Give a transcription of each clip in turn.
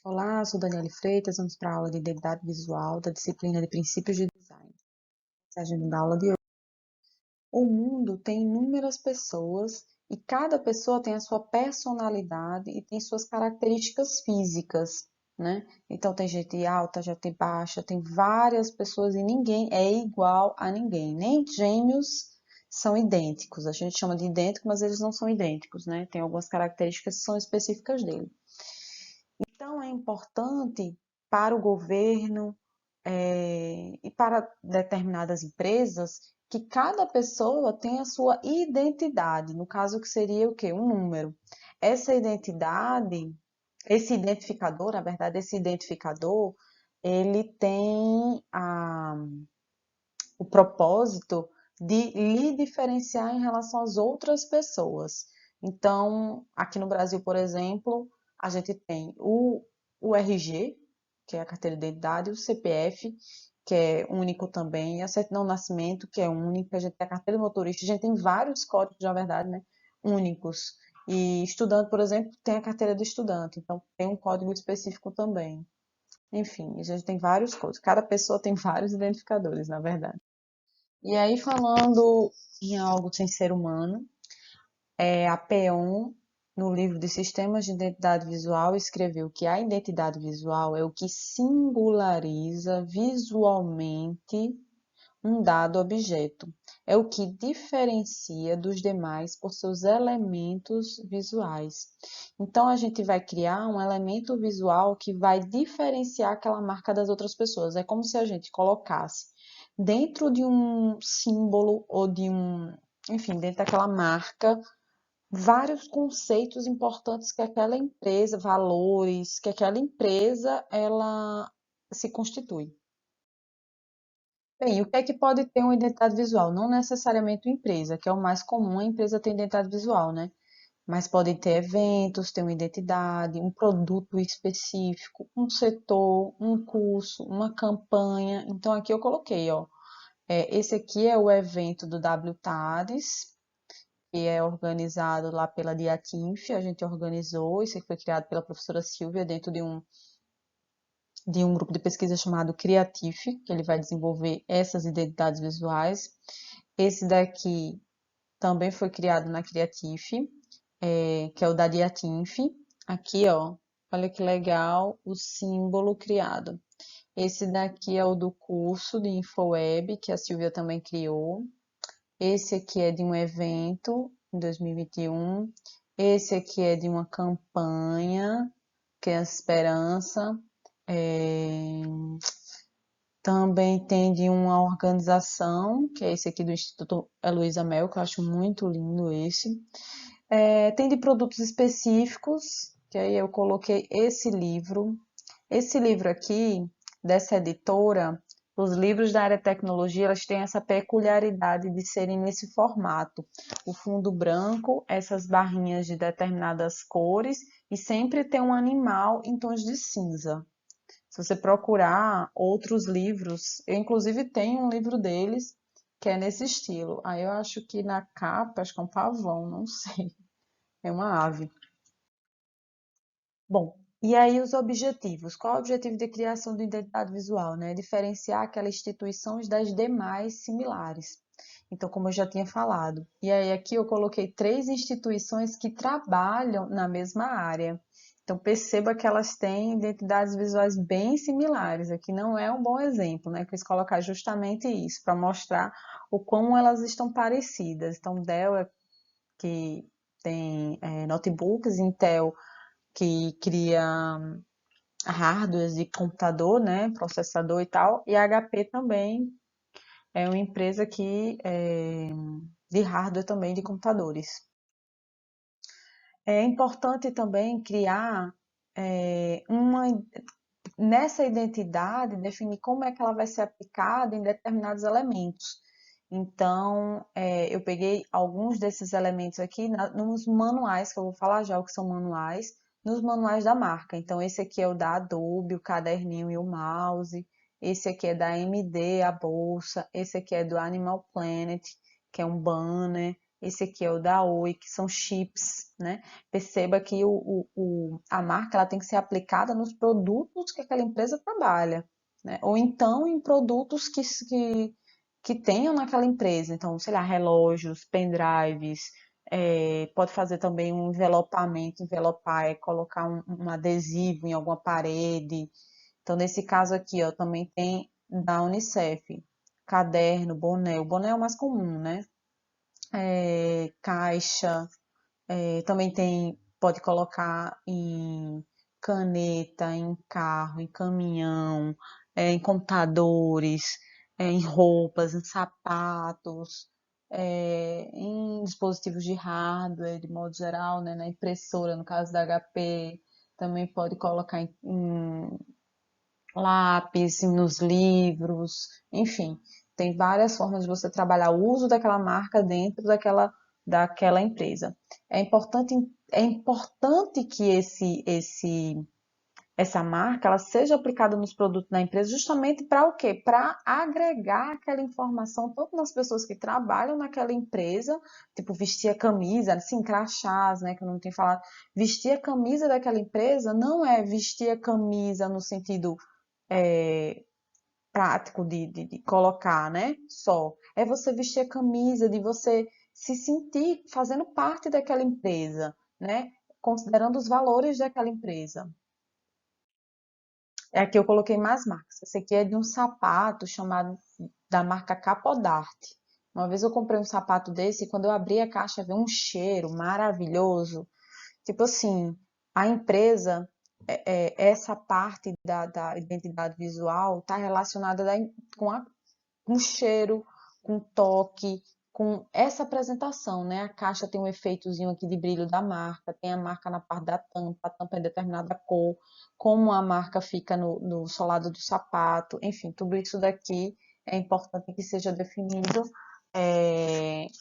Olá, sou Daniele Freitas, vamos para a aula de identidade visual da disciplina de princípios de design. Mensagem da aula de hoje. O mundo tem inúmeras pessoas e cada pessoa tem a sua personalidade e tem suas características físicas, né? Então tem gente alta, gente baixa, tem várias pessoas e ninguém é igual a ninguém. Nem gêmeos são idênticos. A gente chama de idêntico, mas eles não são idênticos, né? Tem algumas características que são específicas dele. Então, é importante para o governo, e para determinadas empresas que cada pessoa tenha a sua identidade, no caso que seria o quê? Um número. Essa identidade, esse identificador, na verdade, esse identificador, ele tem o propósito de lhe diferenciar em relação às outras pessoas. Então, aqui no Brasil, por exemplo, a gente tem o RG, que é a carteira de identidade, o CPF, que é único também, e a certidão de nascimento, que é única, a gente tem a carteira de motorista, a gente tem vários códigos, na verdade, né, únicos. E estudante, por exemplo, tem a carteira de estudante, então tem um código específico também. Enfim, a gente tem vários códigos, cada pessoa tem vários identificadores, na verdade. E aí, falando em algo sem ser humano, a Peon, no livro de Sistemas de Identidade Visual, escreveu que a identidade visual é o que singulariza visualmente um dado objeto. É o que diferencia dos demais por seus elementos visuais. Então, a gente vai criar um elemento visual que vai diferenciar aquela marca das outras pessoas. É como se a gente colocasse dentro de um símbolo ou enfim, dentro daquela marca, vários conceitos importantes que aquela empresa, valores, que aquela empresa ela se constitui. Bem, o que é que pode ter uma identidade visual? Não necessariamente uma empresa, que é o mais comum, a empresa ter identidade visual, né? Mas podem ter eventos, ter uma identidade, um produto específico, um setor, um curso, uma campanha. Então aqui eu coloquei, ó, esse aqui é o evento do WTADES, que é organizado lá pela Diatinf, a gente organizou, isso aqui foi criado pela professora Silvia dentro de um grupo de pesquisa chamado Creatif, que ele vai desenvolver essas identidades visuais. Esse daqui também foi criado na Creatif, que é o da Diatinf. Aqui, ó, olha que legal o símbolo criado. Esse daqui é o do curso de InfoWeb, que a Silvia também criou. Esse aqui é de um evento em 2021. Esse aqui é de uma campanha, Criança Esperança. É, Também tem de uma organização, que é esse aqui do Instituto Heloísa Mel, que eu acho muito lindo esse. Tem de produtos específicos, que aí eu coloquei esse livro. Esse livro aqui, dessa editora, os livros da área de tecnologia, elas têm essa peculiaridade de serem nesse formato. O fundo branco, essas barrinhas de determinadas cores, e sempre tem um animal em tons de cinza. Se você procurar outros livros, eu inclusive tenho um livro deles que é nesse estilo. Aí eu acho que na capa, acho que é um pavão, não sei. É uma ave. Bom, e aí os objetivos. Qual é o objetivo de criação de identidade visual, né? Diferenciar aquelas instituições das demais similares. Então, como eu já tinha falado. E aí aqui eu coloquei 3 instituições que trabalham na mesma área. Então, perceba que elas têm identidades visuais bem similares. Aqui não é um bom exemplo, né? Quis colocar justamente isso, para mostrar o como elas estão parecidas. Então, Dell que tem notebooks, Intel que cria hardwares de computador, né, processador e tal, e a HP também é uma empresa que de hardware também de computadores. É importante também criar uma nessa identidade, definir como é que ela vai ser aplicada em determinados elementos. Então, eu peguei alguns desses elementos aqui nos manuais, que eu vou falar já o que são manuais, nos manuais da marca. Então, esse aqui é o da Adobe, o caderninho e o mouse. Esse aqui é da AMD, a bolsa. Esse aqui é do Animal Planet, que é um banner. Esse aqui é o da Oi, que são chips, né? Perceba que a marca ela tem que ser aplicada nos produtos que aquela empresa trabalha, né? Ou então em produtos que tenham naquela empresa. Então, sei lá, relógios, pendrives, pode fazer também um envelopamento, envelopar, colocar um adesivo em alguma parede. Então, nesse caso aqui, ó, também tem da Unicef, caderno, boné. O boné é o mais comum, né? Caixa, também tem, pode colocar em caneta, em carro, em caminhão, em computadores, em roupas, em sapatos, em dispositivos de hardware, de modo geral, né, na impressora, no caso da HP, também pode colocar em lápis, nos livros, enfim, tem várias formas de você trabalhar o uso daquela marca dentro daquela empresa. É importante que essa marca ela seja aplicada nos produtos da empresa justamente para o quê? Para agregar aquela informação tanto nas pessoas que trabalham naquela empresa, tipo vestir a camisa, assim, crachás, né, que eu não tenho falado, vestir a camisa daquela empresa não é vestir a camisa no sentido prático de colocar, né? Só. É você vestir a camisa, de você se sentir fazendo parte daquela empresa, né? Considerando os valores daquela empresa. É aqui eu coloquei mais marcas. Esse aqui é de um sapato chamado da marca Capodarte. Uma vez eu comprei um sapato desse e quando eu abri a caixa veio um cheiro maravilhoso. Tipo assim, a empresa, essa parte da identidade visual está relacionada com cheiro, com toque, com essa apresentação, né? A caixa tem um efeitozinho aqui de brilho da marca, tem a marca na parte da tampa, a tampa é determinada cor, como a marca fica no solado do sapato, enfim, tudo isso daqui é importante que seja definido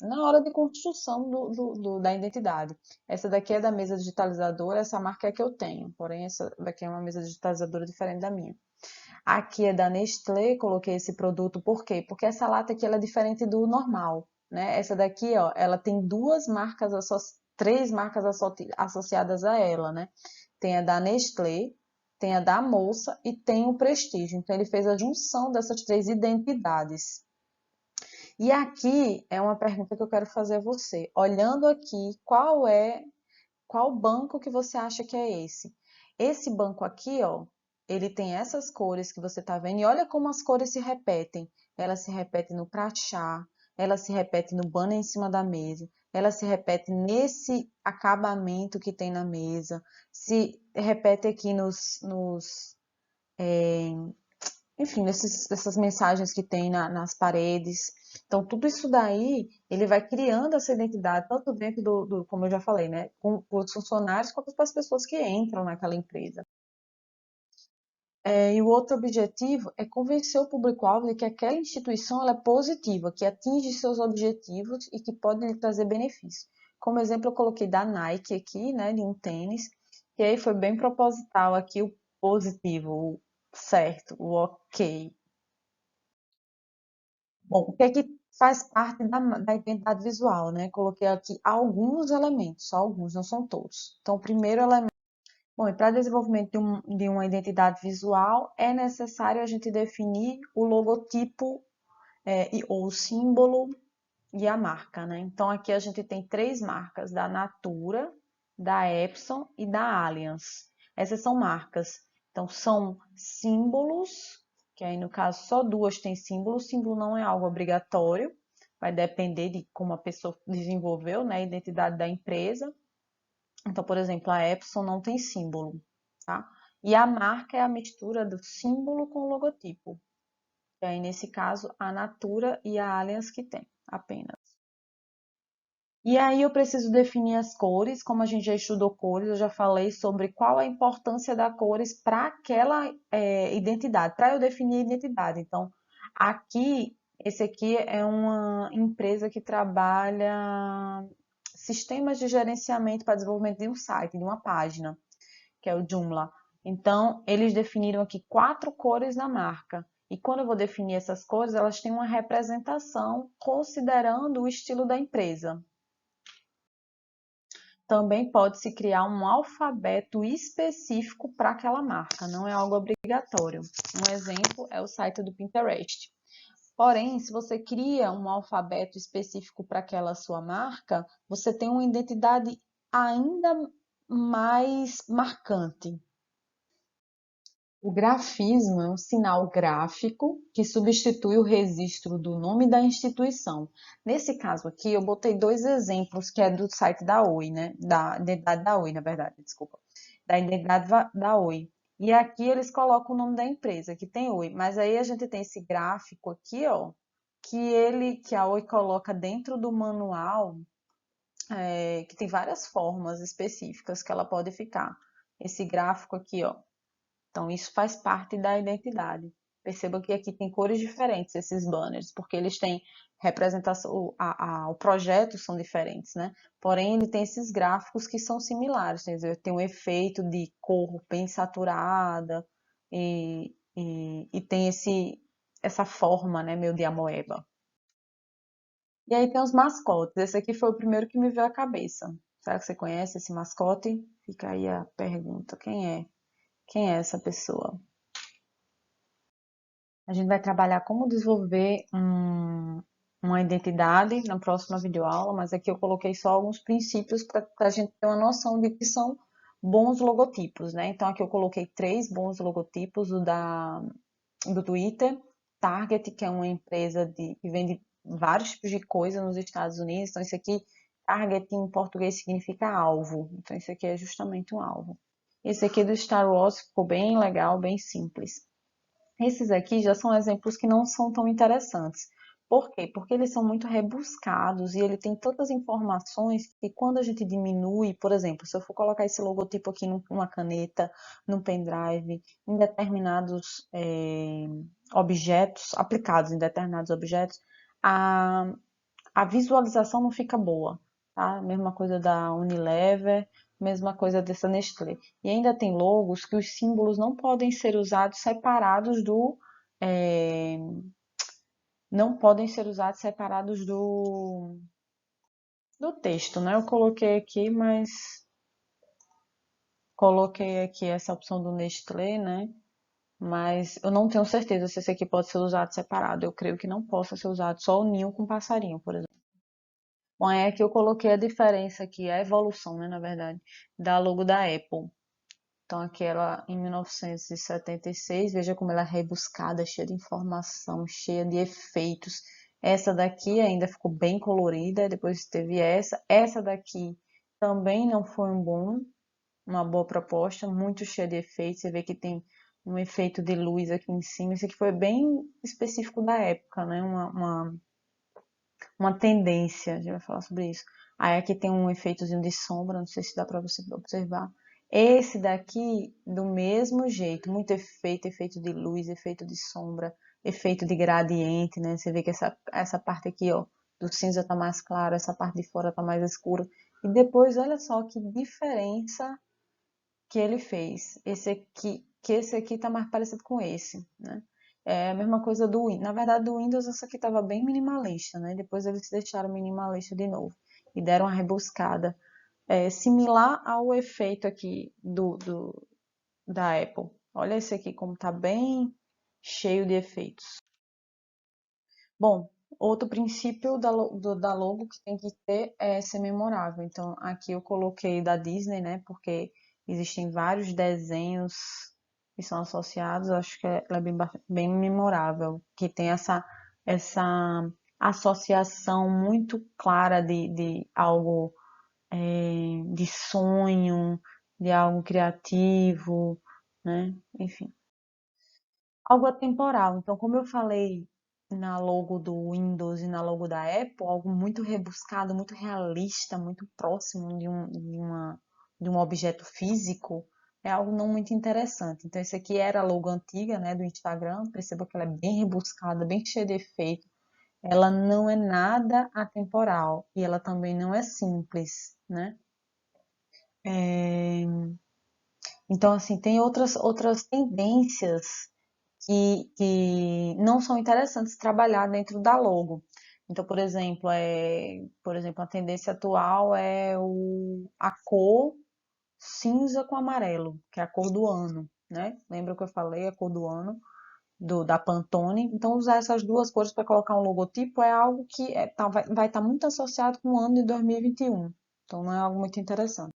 na hora de construção da identidade. Essa daqui é da mesa digitalizadora, essa marca é que eu tenho, porém essa daqui é uma mesa digitalizadora diferente da minha. Aqui é da Nestlé, coloquei esse produto, por quê? Porque essa lata aqui ela é diferente do normal, né? Essa daqui, ó, ela tem três marcas associadas a ela, né? Tem a da Nestlé, tem a da Moça e tem o Prestígio. Então ele fez a junção dessas três identidades. E aqui é uma pergunta que eu quero fazer a você. Olhando aqui, qual banco que você acha que é esse? Esse banco aqui, ó, ele tem essas cores que você tá vendo e olha como as cores se repetem. Ela se repete no crachá, ela se repete no banner em cima da mesa, ela se repete nesse acabamento que tem na mesa, se repete aqui enfim, nessas mensagens que tem nas paredes. Então, tudo isso daí, ele vai criando essa identidade, tanto dentro como eu já falei, né, com os funcionários, quanto para as pessoas que entram naquela empresa. E o outro objetivo é convencer o público-alvo de que aquela instituição ela é positiva, que atinge seus objetivos e que pode lhe trazer benefício. Como exemplo, eu coloquei da Nike aqui, né, de um tênis, e aí foi bem proposital aqui o positivo, o certo, o ok. Bom, o que é que faz parte da identidade visual, né? Coloquei aqui alguns elementos, só alguns, não são todos. Então, o primeiro elemento. Bom, e para desenvolvimento de uma identidade visual, é necessário a gente definir o logotipo ou o símbolo e a marca, né? Então, aqui a gente tem três marcas, da Natura, da Epson e da Allianz. Essas são marcas. Então, são símbolos, que aí no caso só duas têm símbolo. O símbolo não é algo obrigatório, vai depender de como a pessoa desenvolveu, né, a identidade da empresa. Então, por exemplo, a Epson não tem símbolo, tá? E a marca é a mistura do símbolo com o logotipo. E aí, nesse caso, a Natura e a Allianz que tem apenas. E aí eu preciso definir as cores, como a gente já estudou cores, eu já falei sobre qual a importância das cores para aquela identidade, para eu definir a identidade. Então, aqui, esse aqui é uma empresa que trabalha sistemas de gerenciamento para desenvolvimento de um site, de uma página, que é o Joomla. Então, eles definiram aqui 4 cores na marca. E quando eu vou definir essas cores, elas têm uma representação considerando o estilo da empresa. também pode-se criar um alfabeto específico para aquela marca, não é algo obrigatório. Um exemplo é o site do Pinterest. Porém, se você cria um alfabeto específico para aquela sua marca, você tem uma identidade ainda mais marcante. O grafismo é um sinal gráfico que substitui o registro do nome da instituição. Nesse caso aqui, eu botei dois exemplos que é do site da Oi, né? Da identidade da Oi, na verdade, desculpa. Da identidade da Oi. E aqui eles colocam o nome da empresa, que tem Oi. Mas aí a gente tem esse gráfico aqui, ó, que a Oi coloca dentro do manual, que tem várias formas específicas que ela pode ficar. Esse gráfico aqui, ó. Então, isso faz parte da identidade. Perceba que aqui tem cores diferentes, esses banners, porque eles têm representação, o projeto são diferentes, né? Porém, ele tem esses gráficos que são similares, quer dizer, tem um efeito de cor bem saturada e tem essa forma, né, meio de amoeba. E aí tem os mascotes. Esse aqui foi o primeiro que me veio à cabeça. Será que você conhece esse mascote? Fica aí a pergunta. Quem é? Quem é essa pessoa? A gente vai trabalhar como desenvolver uma identidade na próxima videoaula, mas aqui eu coloquei só alguns princípios para a gente ter uma noção de que são bons logotipos, né? Então aqui eu coloquei 3 bons logotipos, do Twitter, Target, que é uma empresa que vende vários tipos de coisa nos Estados Unidos. Então esse aqui, Target em português significa alvo. Então esse aqui é justamente um alvo. Esse aqui do Star Wars ficou bem legal, bem simples. Esses aqui já são exemplos que não são tão interessantes. Por quê? Porque eles são muito rebuscados e ele tem tantas informações que quando a gente diminui, por exemplo, se eu for colocar esse logotipo aqui numa caneta, num pendrive, em determinados objetos, aplicados em determinados objetos, a, a visualização não fica boa, tá? Mesma coisa da Unilever, mesma coisa dessa Nestlé. E ainda tem logos que os símbolos não podem ser usados separados é, não podem ser usados separados do texto, né? Eu coloquei aqui, mas coloquei aqui essa opção do Nestlé, né? Mas eu não tenho certeza se esse aqui pode ser usado separado. Eu creio que não possa ser usado só o ninho com passarinho, por exemplo. Bom, é que eu coloquei a diferença aqui, a evolução, né, na verdade, da logo da Apple. Então, aqui ela em 1976, veja como ela é rebuscada, cheia de informação, cheia de efeitos. Essa daqui ainda ficou bem colorida, depois teve essa. Essa daqui também não foi uma boa proposta, muito cheia de efeitos. Você vê que tem um efeito de luz aqui em cima. Esse aqui foi bem específico da época, né? Uma tendência, a gente vai falar sobre isso. Aí aqui tem um efeitozinho de sombra, não sei se dá para você observar. Esse daqui, do mesmo jeito, muito efeito, efeito de luz, efeito de sombra, efeito de gradiente, né? Você vê que essa parte aqui, ó, do cinza tá mais claro, essa parte de fora tá mais escura. E depois, olha só que diferença que ele fez. Esse aqui tá mais parecido com esse, né? É a mesma coisa do Windows. Na verdade, do Windows essa aqui tava bem minimalista, né? Depois eles deixaram minimalista de novo e deram uma rebuscada. Similar ao efeito aqui da Apple. Olha esse aqui como tá bem cheio de efeitos. Bom, outro princípio da logo que tem que ter é ser memorável. Então, aqui eu coloquei da Disney, né? Porque existem vários desenhos que são associados. Eu acho que ela é bem memorável, que tem essa associação muito clara de algo, de sonho, de algo criativo, né? Enfim. Algo atemporal. Então, como eu falei na logo do Windows e na logo da Apple, algo muito rebuscado, muito realista, muito próximo de um objeto físico, é algo não muito interessante. Então, esse aqui era a logo antiga, né, do Instagram. Perceba que ela é bem rebuscada, bem cheia de efeito. Ela não é nada atemporal e ela também não é simples, né? Então, assim, tem outras tendências que não são interessantes trabalhar dentro da logo. Então, por exemplo, a tendência atual é a cor cinza com amarelo, que é a cor do ano, né? Lembra que eu falei, a cor do ano da Pantone? Então, usar essas duas cores para colocar um logotipo é algo que vai estar muito associado com o ano de 2021. Então, não é algo muito interessante.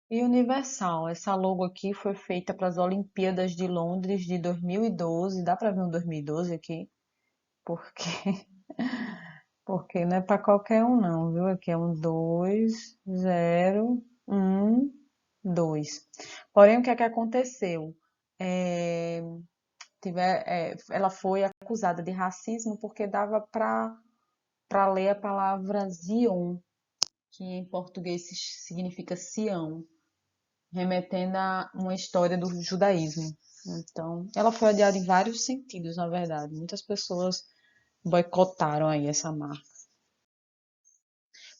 E Universal, essa logo aqui foi feita para as Olimpíadas de Londres de 2012. Dá para ver um 2012 aqui? Porque, porque não é para qualquer um não, viu? Aqui é um 2012. Porém, o que é que aconteceu? É, ela foi acusada de racismo porque dava para ler a palavra Zion, que em português significa Sião, remetendo a uma história do judaísmo. Então, ela foi adiada em vários sentidos, na verdade. Muitas pessoas boicotaram aí essa marca.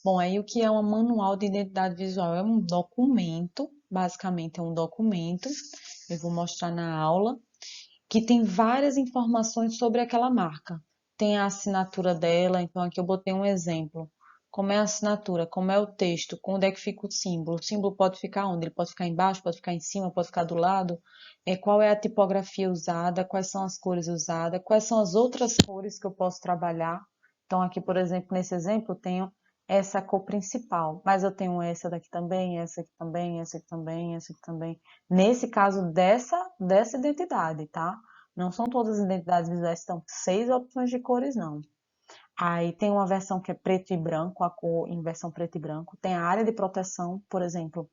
Bom, aí o que é um manual de identidade visual? É um documento, basicamente é um documento, eu vou mostrar na aula, que tem várias informações sobre aquela marca. Tem a assinatura dela, então aqui eu botei um exemplo. Como é a assinatura, como é o texto, onde é que fica o símbolo. O símbolo pode ficar onde? Ele pode ficar embaixo, pode ficar em cima, pode ficar do lado. Qual é a tipografia usada, quais são as cores usadas, quais são as outras cores que eu posso trabalhar. Então aqui, por exemplo, nesse exemplo, eu tenho essa cor principal, mas eu tenho essa daqui também, essa aqui também, essa aqui também, essa aqui também. Nesse caso dessa identidade, tá? Não são todas as identidades visuais que estão 6 opções de cores, não. Aí tem uma versão que é preto e branco, a cor em versão preto e branco. Tem a área de proteção, por exemplo.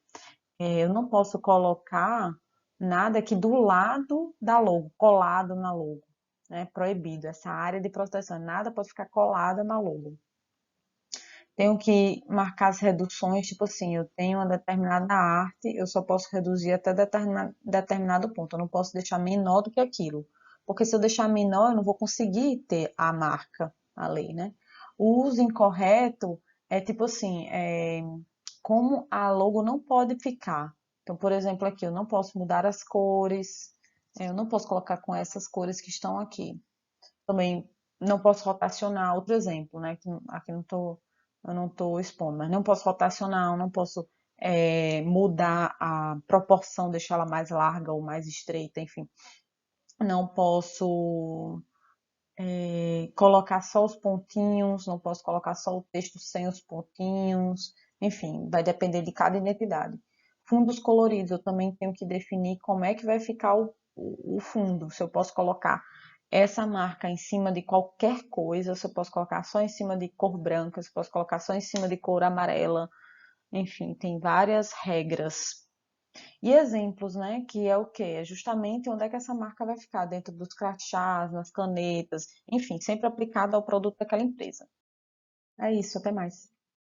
Eu não posso colocar nada aqui do lado da logo, colado na logo. É proibido. Essa área de proteção, nada pode ficar colada na logo. Tenho que marcar as reduções, tipo assim, eu tenho uma determinada arte, eu só posso reduzir até determinado ponto, eu não posso deixar menor do que aquilo. Porque se eu deixar menor, eu não vou conseguir ter a marca ali, né? O uso incorreto é tipo assim, como a logo não pode ficar. Então, por exemplo, aqui eu não posso mudar as cores, eu não posso colocar com essas cores que estão aqui. Também não posso rotacionar, outro exemplo, né? Que aqui eu não estou expondo, mas não posso rotacionar, eu não posso mudar a proporção, deixá-la mais larga ou mais estreita, enfim. Não posso colocar só os pontinhos, não posso colocar só o texto sem os pontinhos, enfim, vai depender de cada identidade. Fundos coloridos, eu também tenho que definir como é que vai ficar o fundo, se eu posso colocar essa marca em cima de qualquer coisa, se eu posso colocar só em cima de cor branca, se eu posso colocar só em cima de cor amarela, enfim, tem várias regras. E exemplos, né? Que é o quê? É justamente onde é que essa marca vai ficar, dentro dos crachás, nas canetas, enfim, sempre aplicado ao produto daquela empresa. É isso, até mais.